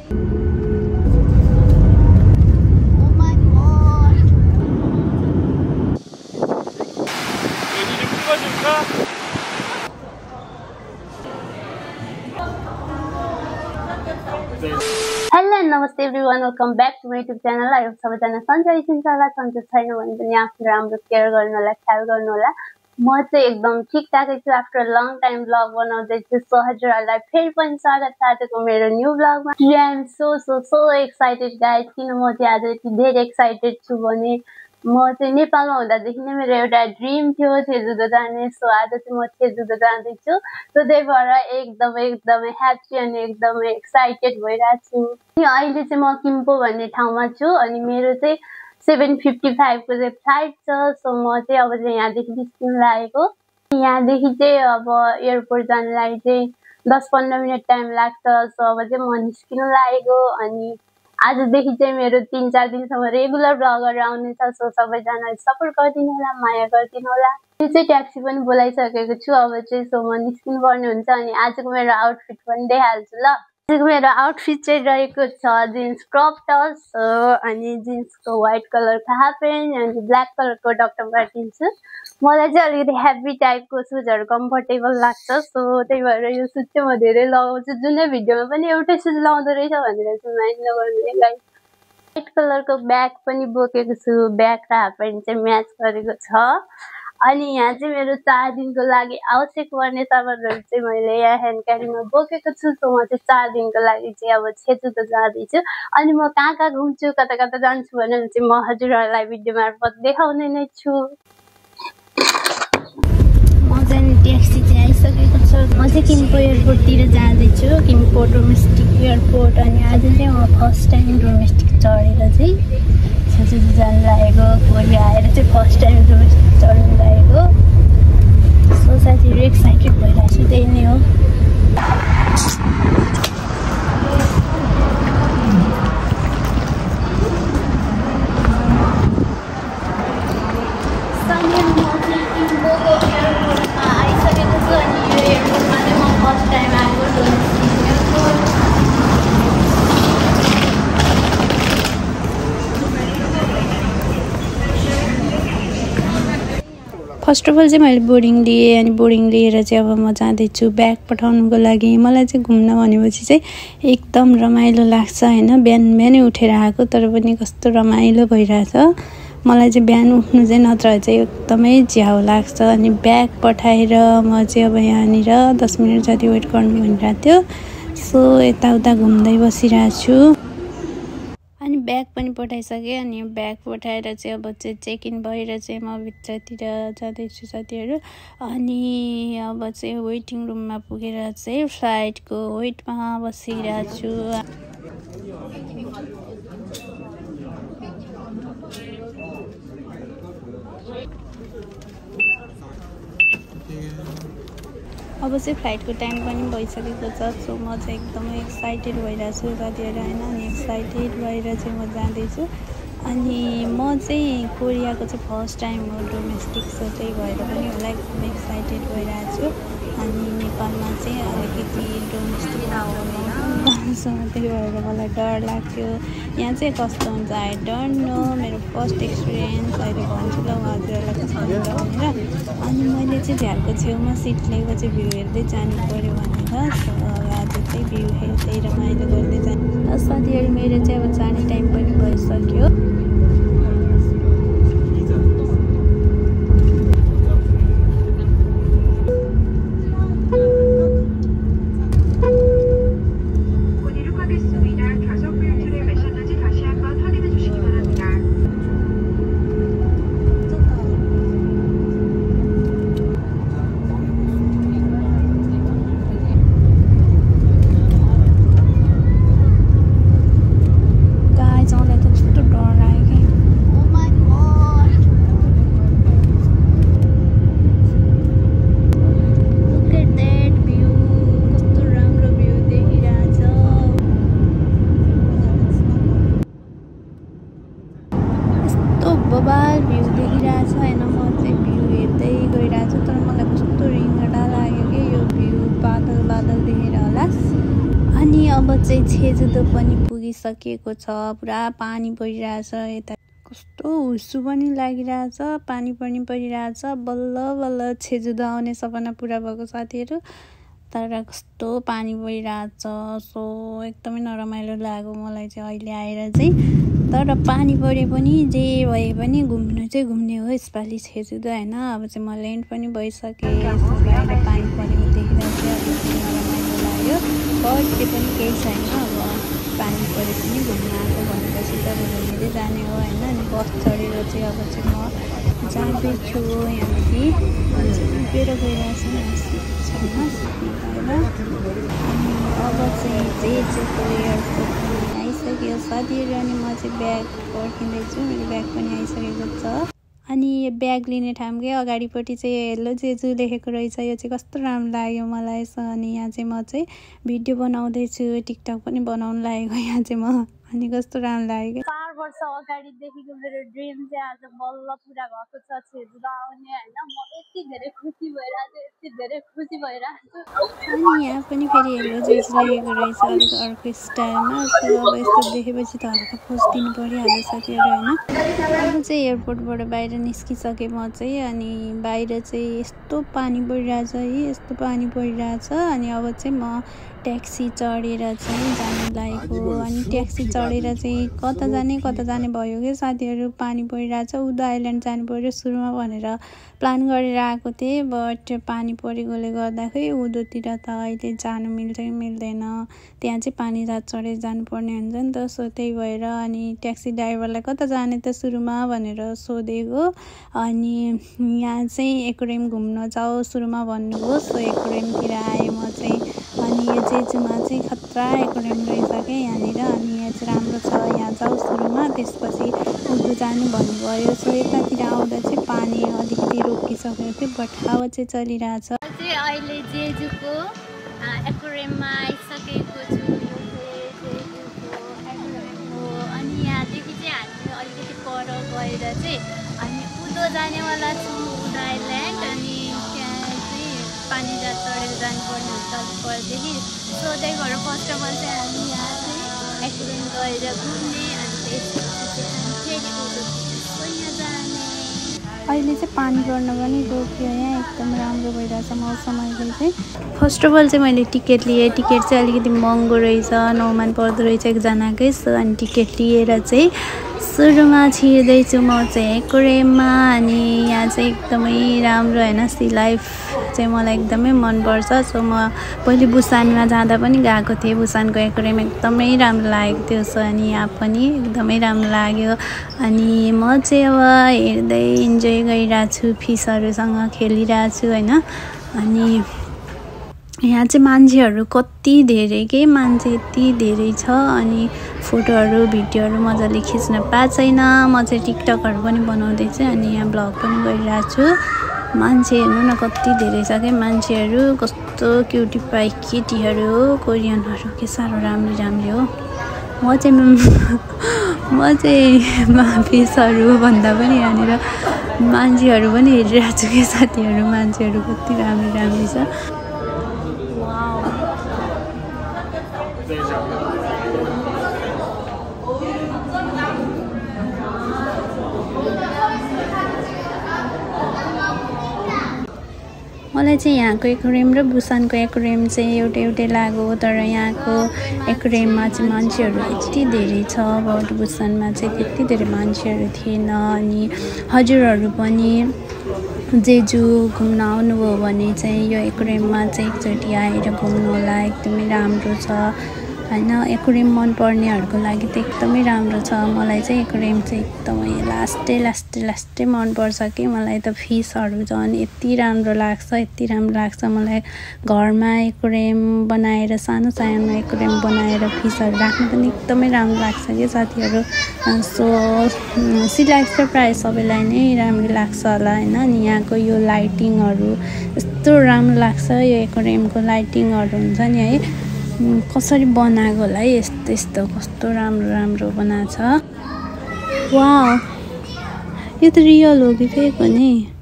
Hello and namaste everyone, welcome back to my YouTube channel. I hope सबैजना सन्चै हुनुहुन्छ होला, सन्चै छैन भने पनि आफ्नो राम्रो केयर गर्नु होला, ख्याल गर्नु होला। म चाहिँ एकदम ठिकठाकै छु। आफ्टर लङ टाइम भ्लग बनाउँदै छु। सो हजुरहरुलाई फेरि पनि स्वागत छ आजको मेरो न्यू भ्लगमा। I am so excited guys. किन म चाहिँ आज यति धेरै एक्साइटेड छु भने म चाहिँ नेपालमा हुँदादेखि नै मेरो एउटा ड्रिम थियो छेजुदो जाने। सो आज चाहिँ म छेजुदो जाँदैछु। सो त्यही भएर एकदमै ह्याप्पी अनि एकदमै एक्साइटेड भइरहेको छु। अहिले चाहिँ म किम्पो भन्ने ठाउँमा छु अनि मेरो चाहिँ 7:55 को चाहिँ फ्लाइट छ। सो म चाहिँ अब चाहिँ यहाँदेखि निस्किन लागेको। यहाँदेखि चाहिँ अब एयरपोर्ट जानलाई चाहिँ 10-15 मिनट टाइम लाग्छ। सो अब चाहिँ म निस्किन लागेको अनि आजदेखि चाहिँ मेरो 3-4 दिनसम्म रेगुलर भ्लगहरु आउनेछ। सो सबैजनाले सपोर्ट गरिदिनु होला, माया गरिदिनु होला। यो चाहिँ ट्याक्सी पनि बोलाइसकेको छु। अब चाहिँ सो म निस्किनु पर्ने हुन्छ अनि आजको मेरो आउटफिट पनि देखाइहाल्छु ल। आजको मेरो आउटफिट चाहिँ रहेको छ जिन्स क्रप टप अनि जिन्सको व्हाइट कलरको हाफ प्यान्ट अनि ब्ल्याक कलरको डक्टर मार्टिन्स। मलाई चाहिँ अलिकति हेभी टाइपको सुजहरु कम्फर्टेबल लाग्छ। सो त्यही भएर यो सुज चाहिँ म धेरै लगाउँछु। जुनै भिडियोमा पनि एउटै सुज लाउँदो रहेछ भनेर चाहिँ माइन्ड नगर्नु गाइस। व्हाइट कलरको ब्याग पनि बोकेको छु। ब्याग र हाफ प्यान्ट चाहिँ म्याच गरेको छ। अनि यहाँ चाहिँ मेरो 4 दिनको लागि आवश्यक पर्ने सामानहरु चाहिँ मैले यहाँ ह्यान्ड क्यारीमा बोकेको छु। सो म चाहिँ 4 दिनको लागि चाहिँ अब छेजुदो जाँदैछु। अनि म कहाँ घुम्छु, कता जान्छु भनेर चाहिँ म हजुरहरुलाई भिडियो मार्फत देखाउने नै छु। म चाहिँ ट्याक्सी चाहिँ आइसकेको छ। म चाहिँ किम्पो एयरपोर्टतिर जाँदैछु, किम्पो डोमेस्टिक एयरपोर्ट। अनि आज चाहिँ म फर्स्ट टाइम डोमेस्टिक चढेर चाहिँ छेजुदो जान लागेको। कोरिया आएर चाहिँ फर्स्ट टाइम डोमेस्टिक चढ्न लागेको। सो साथीहरु एक्साइटेड भइरहेको छु, त्यही नै हो। फर्स्ट अफ अल चाहिँ मैले बोर्डिङ लिएँ अनि बोर्डिङ लिएर चाहिँ अब म जाँदैछु ब्याग पठाउनुको लागि। मलाई चाहिँ घुम्न भनेपछि चाहिँ एकदम रमाइलो लाग्छ हैन। बिहानै उठेर आएको तर पनि कस्तो रमाइलो भइरहेछ। मलाई चाहिँ बिहान उठ्नु चाहिँ नत्र चाहिँ एकदमै झ्याउ लाग्छ। अनि ब्याग पठाएर म चाहिँ अब यहाँनिर 10 मिनेट जति वेट गर्नु भनिरहेको थियो। सो यताउता घुम्दै बसिरहेको छु। अनि ब्याग पनि पठाइसकेँ। अनि ब्याग पठाएर चाहिँ अब चाहिँ चेक इन भएर चाहिँ म भित्रतिर जाँदैछु साथीहरु। अनि अब चाहिँ वेटिङ रुममा पुगेर चाहिँ फ्लाइटको वेटमा बसिरहेको छु। अब चाहिँ फ्लाइटको टाइम पनि भइसकेको छ। सो म चाहिँ एकदमै एक्साइटेड भइरहेको छु साथीहरु हैन। अनि एक्साइटेड भएर चाहिँ म जाँदैछु। अनि म चाहिँ कोरियाको चाहिँ फर्स्ट टाइम हो डोमेस्टिक। सो त्यही भएर पनि होला एकदमै एक्साइटेड भइरहेको छु। अनि नेपालमा चाहिँ अलिकति डोमेस्टिक आउँदैन। सो त्यही भएर मलाई डर लाग्थ्यो। यहाँ चाहिँ कस्तो हुन्छ आई डोन्ट नो। मेरो फर्स्ट एक्सपिरियन्स अहिले भन्छु ल हजुरहरुलाई कस्तो हुन्छ भनेर। अनि मैले चाहिँ झ्यालको छेउमा सिट लिएको चाहिँ भ्यू हेर्दै जानु पर्यो भनेर। सो आज चाहिँ भ्यू हेर्दै रमाइलो गर्दै जानु। साथीहरु मेरो चाहिँ अब जाने टाइम पनि भइसक्यो। अब चाहिँ छेजुदो पनि पुगिसकेको छ। पुरा पानी परिरहेछ, यता कस्तो हुस्सु पनि लागिरहेछ, पानी पनि परिरहेछ। बल्ल बल्ल छेजुदो आउने सपना पुरा भएको साथीहरू, तर कस्तो पानी परिरहेछ। सो एकदमै नरमाइलो लाग्यो मलाई चाहिँ अहिले आएर चाहिँ। तर पानी परे पनि जे भए पनि घुम्नु चाहिँ घुम्ने हो यसपालि छेजुदो होइन। अब चाहिँ म ल्यान्ड पनि भइसकेँ, बाहिर पानी परेको देखेर चाहिँ अब चाहिँ नरमाइलो लाग्यो। बर्थडे पनि केही छैन, अब पानी परे पनि घुम्न आएको भनेपछि त घुमेरै जाने हो होइन। अनि बस चढेर चाहिँ अब चाहिँ म जाँदैछु यहाँदेखि उभिएर गइरहेको अनि अब चाहिँ जेजुको एयरपोर्ट आइसक्यो साथीहरू। अनि म चाहिँ ब्याग पर्खिँदैछु, मेरो ब्याग पनि आइसकेको छ। अनि यो ब्याग लिने ठाउँकै अगाडिपट्टि चाहिँ हेलो जेजु लेखेको रहेछ, यो चाहिँ कस्तो राम्रो लाग्यो मलाई। अनि यहाँ चाहिँ म चाहिँ भिडियो बनाउँदैछु, टिकटक पनि बनाउनु लागेको यहाँ चाहिँ म। अनि कस्तो राम्रो लाग्यो। 4 वर्ष अगाडिदेखिको मेरो ड्रिम चाहिँ आज बल्ल पुरा भएको छ, छेजुदो आउने होइन। म यति धेरै खुसी भइरहेको छु। अनि यहाँ पनि फेरि हेलो जेजु लेखेको रहेछ अलिक अर्को स्टाइलमा। सो अब यस्तो देखेपछि त हल्का पोस्ट दिनु परिहाल्यो साथीहरू होइन। अब चाहिँ एयरपोर्टबाट बाहिर निस्किसकेँ म चाहिँ। अनि बाहिर चाहिँ यस्तो पानी परिरहेछ है, यस्तो पानी परिरहेछ। अनि अब चाहिँ म ट्याक्सी चढेर चाहिँ जानु लागेको। अनि ट्याक्सी चढेर चाहिँ कता जाने भयो क्या साथीहरू, पानी परिरहेछ। उदो आइल्यान्ड जानु पर्यो सुरुमा भनेर प्लान गरेर आएको थिएँ, बट पानी परेकोले गर्दाखेरि उदोतिर त अहिले जानु मिल्दैन, त्यहाँ चाहिँ पानी रात चढेर जानुपर्ने हुन्छ नि त। सो त्यही भएर अनि ट्याक्सी ड्राइभरलाई कता जाने त सुरुमा भनेर सोधेको। अनि यहाँ चाहिँ एकोरेम घुम्न जाऊ सुरुमा भन्नुभयो। सो एकोरेमतिर आएँ म चाहिँ। अनि यो जेजुमा चाहिँ खतरा एकोरेम रहेछ क्या यहाँनिर। अनि यहाँ चाहिँ राम्रो छ, यहाँ जाऊ सुरुमा, त्यसपछि उदो जानु भन्नुभयो। सो यतातिर आउँदा चाहिँ पानी अलिकति रोकिसकेको थियो, बट हावा चाहिँ चलिरहेछ। अहिले जेजुको एकोरेममा आइसकेको छु। अनि यहाँदेखि चाहिँ हामी अलिकति पर गएर चाहिँ हामी उदो जानेवाला छौँ, उदो आइल्यान्ड। अनि त्यहाँ चाहिँ पानी रात चढेर जानुपर्ने हुन्छ अलिक परदेखि। सो त्यही भएर फर्स्ट अफ अल चाहिँ हामी यहाँ चाहिँ एकोरेम गएर घुम्ने, अनि त्यसपछि हामी फेरि उदो जाने। अहिले चाहिँ पानी पर्न पनि रोक्यो, यहाँ एकदम राम्रो भइरहेछ मौसम अहिले चाहिँ। फर्स्ट अफ अल चाहिँ मैले टिकट लिएँ, टिकट चाहिँ अलिकति महँगो रहेछ, 9 मान पर्दो रहेछ एकजनाकै। सो अनि टिकट लिएर चाहिँ सुरुमा छिर्दैछु म चाहिँ एकोरेममा। अनि यहाँ चाहिँ एकदमै राम्रो होइन, सी लाइफ चाहिँ मलाई एकदमै मनपर्छ। सो म पहिले बुसानमा जाँदा पनि गएको थिएँ, बुसानको एकोरेम एकदमै राम्रो लागेको थियो। सो अनि यहाँ पनि एकदमै राम्रो लाग्यो। अनि म चाहिँ अब हेर्दै इन्जोय गरिरहेको छु, फिसहरूसँग खेलिरहेको छु होइन। अनि यहाँ चाहिँ मान्छेहरू कति धेरै के मान्छे यति धेरै छ। अनि फोटोहरू भिडियोहरू मजाले खिच्न पाएको छैन। म चाहिँ टिकटकहरू पनि बनाउँदैछु, अनि यहाँ ब्लग पनि गरिरहेको छु। मान्छे हेर्नु न कति धेरै छ क्या मान्छेहरू, कस्तो क्युटिफाई केटीहरू कोरियनहरू, के साह्रो राम्रो हो। म चाहिँ फिसहरू भन्दा पनि यहाँनिर मान्छेहरू पनि हेरिरहेको छु क्या साथीहरू, मान्छेहरू कति राम्रो छ। मलाई चाहिँ यहाँको एकोरेम र बुसानको एकोरेम चाहिँ एउटै लाग्यो। तर यहाँको एकोरेममा चाहिँ मान्छेहरू यति धेरै छ, बट बुसानमा चाहिँ त्यति धेरै मान्छेहरू थिएन। अनि हजुरहरू पनि जेजु घुम्न आउनुभयो भने चाहिँ यो एकोरेममा चाहिँ एकचोटि आएर घुम्नु होला, एकदमै राम्रो छ होइन। एकोरेम मनपर्नेहरूको लागि त एकदमै राम्रो छ। मलाई चाहिँ एकोरेम चाहिँ एकदमै लास्टै मनपर्छ कि मलाई त फिसहरू झन् यति राम्रो लाग्छ मलाई। घरमा एकोरेम बनाएर सानो एकोरेम बनाएर फिसहरू राख्नु पनि एकदमै राम्रो लाग्छ कि साथीहरू। सो सी लाइफ त प्रायः सबैलाई नै राम्रो लाग्छ होला होइन। अनि यहाँको यो लाइटिङहरू यस्तो राम्रो लाग्छ, यो एकोरेमको लाइटिङहरू हुन्छ नि है, कसरी बनाएको होला है, यस्तो कस्तो राम्रो बनाएको छ। वाउ, यो त रियल हो कि फेक हो नि।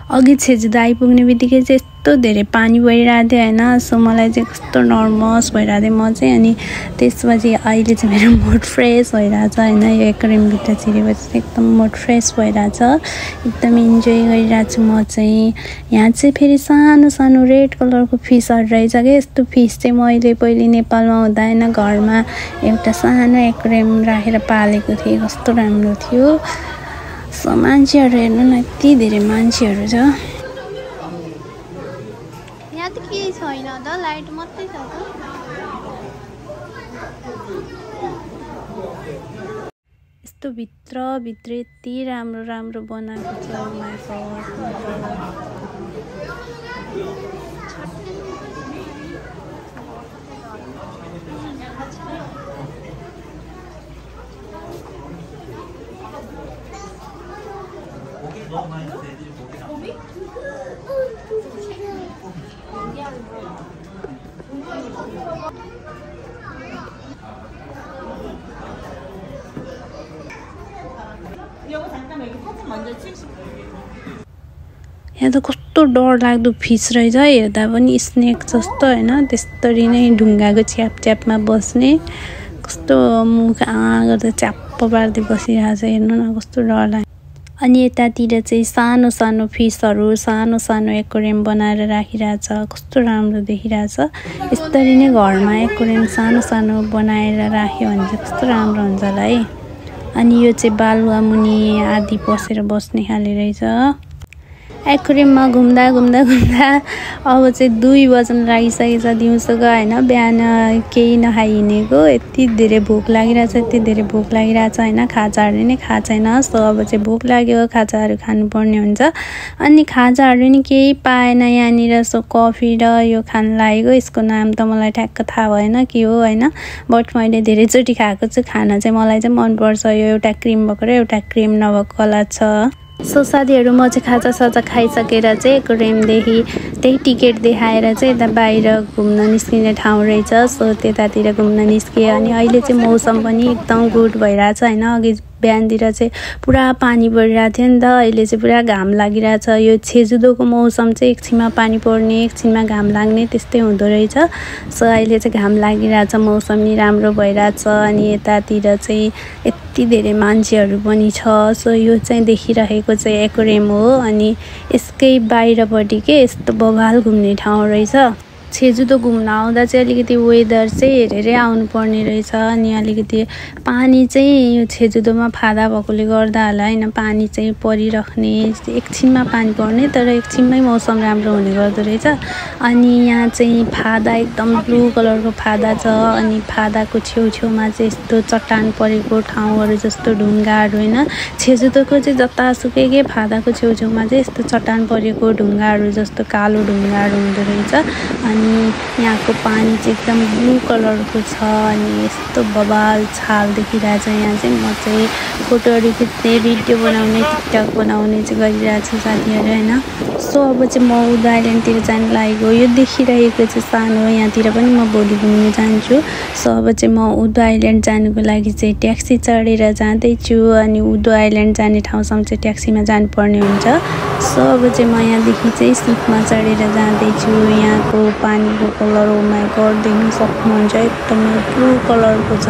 अघि छेजुदो आइपुग्ने बित्तिकै चाहिँ यस्तो कस्तो धेरै पानी बगिरहेको थियो हैन। सो मलाई चाहिँ कस्तो नर्भस भइरहेको थिएँ म चाहिँ। अनि त्यसपछि अहिले चाहिँ मेरो मुड फ्रेस भइरहेछ हैन। यो एक्वेरियमभित्र छिरेपछि एकदम मुड फ्रेस भइरहेछ, एकदम इन्जोय गरिरहेको छु म चाहिँ। यहाँ चाहिँ फेरि सानो सानो रेड कलरको फिसहरू रहेछ क्या। यस्तो फिस चाहिँ मैले पहिले नेपालमा हुँदा हैन घरमा एउटा सानो एक्वेरियम राखेर पालेको थिएँ, कस्तो राम्रो थियो। सो मान्छेहरू हेर्नु न, यति धेरै मान्छेहरू छ। यहाँ त केही छैन त, लाइट मात्रै छ त। यस्तो भित्र यति राम्रो राम्रो बनाएको छ। Oh my god. यहाँ त कस्तो डर लाग्दो फिस रहेछ, हेर्दा पनि स्नेक जस्तो हैन। त्यसरी नै ढुङ्गाको च्यापमा बस्ने, कस्तो मुख गर्दा च्याप्प पार्दै बसिरहेछ। हेर्नु न कस्तो डर लाग्यो। अनि यतातिर चाहिँ सानो सानो फिसहरू सानो सानो एक्वेरियम बनाएर राखिरहेछ, कस्तो राम्रो देखिरहेछ। यसरी नै घरमा एक्वेरियम सानो सानो बनाएर राख्यो भने चाहिँ कस्तो राम्रो हुन्छ होला है। अनि यो चाहिँ बालुवा मुनि आदि पसेर बस्ने खाले रहेछ। एक्वेरियममा घुम्दा अब चाहिँ 2 बज्न लागिसकेछ दिउँसोको हैन। बिहान केही नखाइ हिँडेको, यति धेरै भोक लागिरहेछ हैन। खाजाहरू नै खाएको छैन। सो अब चाहिँ भोक लाग्यो, खाजाहरू खानुपर्ने हुन्छ। अनि खाजाहरू नि केही पाएन यहाँनिर। सो कफी र यो खान लागेको, यसको नाम त मलाई ठ्याक्क थाहा भएन के हो हैन। बट मैले धेरैचोटि खाएको छु। खाना चाहिँ मलाई चाहिँ मनपर्छ। यो एउटा क्रिम भएको र एउटा क्रिम नभएको वाला छ। सो साथीहरू, म चाहिँ खाजासाजा खाइसकेर चाहिँ एक्वेरियमदेखि त्यही टिकट देखाएर चाहिँ यता बाहिर घुम्न निस्किने ठाउँ रहेछ। सो त्यतातिर घुम्न निस्कियो। अनि अहिले चाहिँ मौसम पनि एकदम गुड भइरहेछ हैन। अघि बिहानतिर चाहिँ पुरा पानी परिरहेको थियो नि त, अहिले चाहिँ पुरा घाम लागिरहेछ। यो छेजुदोको मौसम चाहिँ एकछिनमा पानी पर्ने एकछिनमा घाम लाग्ने त्यस्तै हुँदो रहेछ। सो अहिले चाहिँ घाम लागिरहेछ, मौसम नि राम्रो भइरहेछ। अनि यतातिर चाहिँ यति धेरै मान्छेहरू पनि छ। सो यो चाहिँ देखिरहेको चाहिँ एक्वेरियम हो। अनि यसकै बाहिरपट्टि के यस्तो बवाल घुम्ने ठाउँ रहेछ। छेजुदो घुम्न आउँदा चाहिँ अलिकति वेदर चाहिँ हेरेरै आउनुपर्ने रहेछ। अनि अलिकति पानी चाहिँ यो छेजुदोमा फादा भएकोले गर्दा होला हैन, पानी चाहिँ परिराख्ने, एकछिनमा पानी पर्ने तर एकछिनमै मौसम राम्रो हुने गर्दो रहेछ। अनि यहाँ चाहिँ फादा एकदम ब्लू कलरको फादा छ। अनि फादाको छेउछेउमा चाहिँ यस्तो चट्टान परेको ठाउँहरू जस्तो ढुङ्गाहरू हैन। छेजुदोको चाहिँ जतासुकै के फादाको छेउछेउमा चाहिँ यस्तो चट्टान परेको ढुङ्गाहरू जस्तो कालो ढुङ्गाहरू हुँदो रहेछ। अनि यहाँको पानी चाहिँ एकदम ब्लू कलरको छ। अनि यस्तो बवाल छाल देखिरहेछ। यहाँ चाहिँ म चाहिँ फोटोहरू खिच्ने, भिडियो बनाउने, टिकटक बनाउने चाहिँ गरिरहेको छु साथीहरू हैन। सो अब चाहिँ म उदो आइल्यान्डतिर जान लागेको। यो देखिरहेको चाहिँ सानो, यहाँतिर पनि म भोलि घुम्न जान्छु। सो अब चाहिँ म उदो आइल्यान्ड जानुको लागि चाहिँ ट्याक्सी चढेर जाँदैछु। अनि उदो आइल्यान्ड जाने ठाउँसम्म चाहिँ ट्याक्सीमा जानुपर्ने हुन्छ। सो अब चाहिँ म यहाँदेखि चाहिँ सिपमा चढेर जाँदैछु। यहाँको पानीको कलर ओ माय गॉड देख्न सक्नुहुन्छ, एकदमै ब्लू कलरको छ,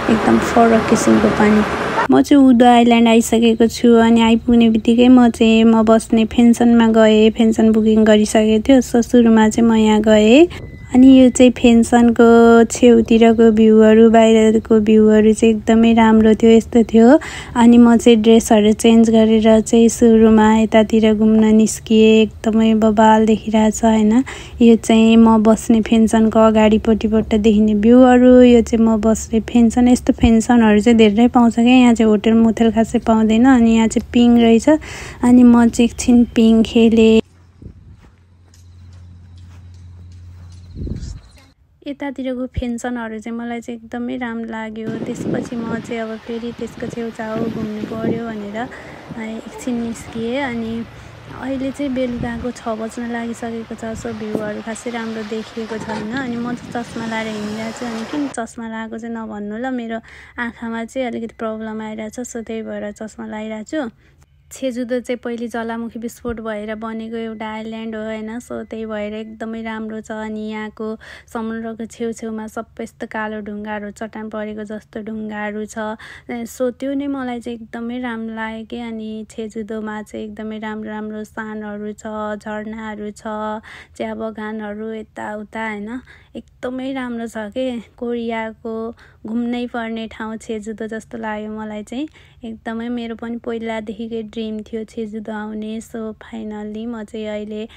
एकदम फरक किसिमको पानी। म चाहिँ उदो आइल्यान्ड आइसकेको छु। अनि आइपुग्ने बित्तिकै म बस्ने फेन्सनमा गएँ। फेन्सन बुकिङ गरिसकेको थियो। सो सुरुमा चाहिँ म यहाँ गएँ। अनि यो चाहिँ फेन्सनको छेउतिरको भ्यूहरू, बाहिरको भ्यूहरू चाहिँ एकदमै राम्रो थियो, यस्तो थियो। अनि म चाहिँ ड्रेसहरू चेन्ज गरेर चाहिँ सुरुमा यतातिर घुम्न निस्किएँ। एकदमै बवाल देखिरहेछ हैन। यो चाहिँ म बस्ने फेन्सनको अगाडिपट्टिबाट देखिने भ्यूहरू। यो चाहिँ म बस्ने फेन्सन। यस्तो फेन्सनहरू चाहिँ धेरै पाउँछ क्या, यहाँ चाहिँ होटल मोटेल खासै पाउँदैन। अनि यहाँ चाहिँ पिङ रहेछ। अनि म चाहिँ एकछिन पिङ खेलेँ। यतातिरको फेन्सनहरू चाहिँ मलाई चाहिँ एकदमै राम्रो लाग्यो। त्यसपछि म चाहिँ अब फेरि त्यसको छेउछाउ घुम्नु पर्यो भनेर एकछिन निस्किएँ। अनि अहिले चाहिँ बेलुकाको 6 बज्न लागिसकेको छ। सो भ्यूहरू खासै राम्रो देखिएको छैन। अनि म चाहिँ चस्मा लाएर हिँडिरहेको छु। अनि किन चस्मा लगाएको चाहिँ नभन्नु ल, मेरो आँखामा चाहिँ अलिकति प्रब्लम आइरहेछ। सो त्यही भएर चस्मा लगाइरहेको छु। छेजुदो चाहिँ पहिले ज्वालामुखी विस्फोट भएर बनेको एउटा आइल्यान्ड हो होइन। सो त्यही भएर एकदमै राम्रो छ। अनि यहाँको समुद्रको छेउछेउमा सबै यस्तो कालो ढुङ्गाहरू चट्टान परेको जस्तो ढुङ्गाहरू छ। सो त्यो नै मलाई चाहिँ एकदमै राम्रो लाग्यो कि। अनि छेजुदोमा चाहिँ एकदमै राम्रो राम्रो स्थानहरू छ, झरनाहरू छ, चिया बगानहरू यताउता होइन, एकदमै राम्रो छ कि। कोरियाको घुम्नै पर्ने ठाउँ छेजुदो जस्तो लाग्यो मलाई चाहिँ एकदमै। मेरो पनि पहिलादेखिकै ड्रिम थियो छेजुदो आउने। सो फाइनल्ली म चाहिँ अहिले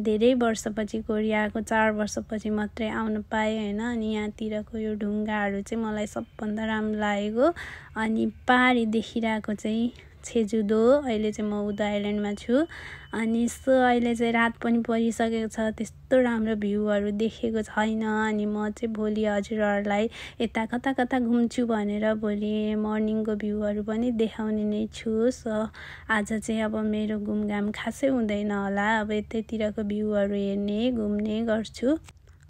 धेरै वर्षपछि कोरियाको 4 वर्षपछि मात्रै आउन पाएँ होइन। अनि यहाँतिरको यो ढुङ्गाहरू चाहिँ मलाई सबभन्दा राम्रो लागेको। अनि पारी देखिरहेको चाहिँ छेजुदो। अहिले चाहिँ म उदो आइल्यान्डमा छु। अनि सो अहिले चाहिँ रात पनि परिसकेको छ, त्यस्तो राम्रो भ्यूहरू देखेको छैन। अनि म चाहिँ भोलि हजुरहरूलाई यता कता कता घुम्छु भनेर भोलि मर्निङको भ्यूहरू पनि देखाउने नै छु। सो आज चाहिँ अब मेरो घुमघाम खासै हुँदैन होला, अब यतैतिरको भ्यूहरू हेर्ने घुम्ने गर्छु।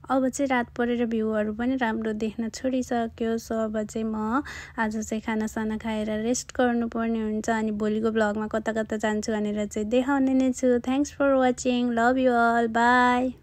अब चाहिँ रात परेर भ्यूहरू पनि राम्रो देख्न छोडिसक्यो। सो अब चाहिँ म आज चाहिँ खानासाना खाएर रेस्ट गर्नुपर्ने हुन्छ। अनि भोलिको ब्लगमा कता कता जान्छु भनेर चाहिँ देखाउने नै छु। Thanks for watching, love you all, by.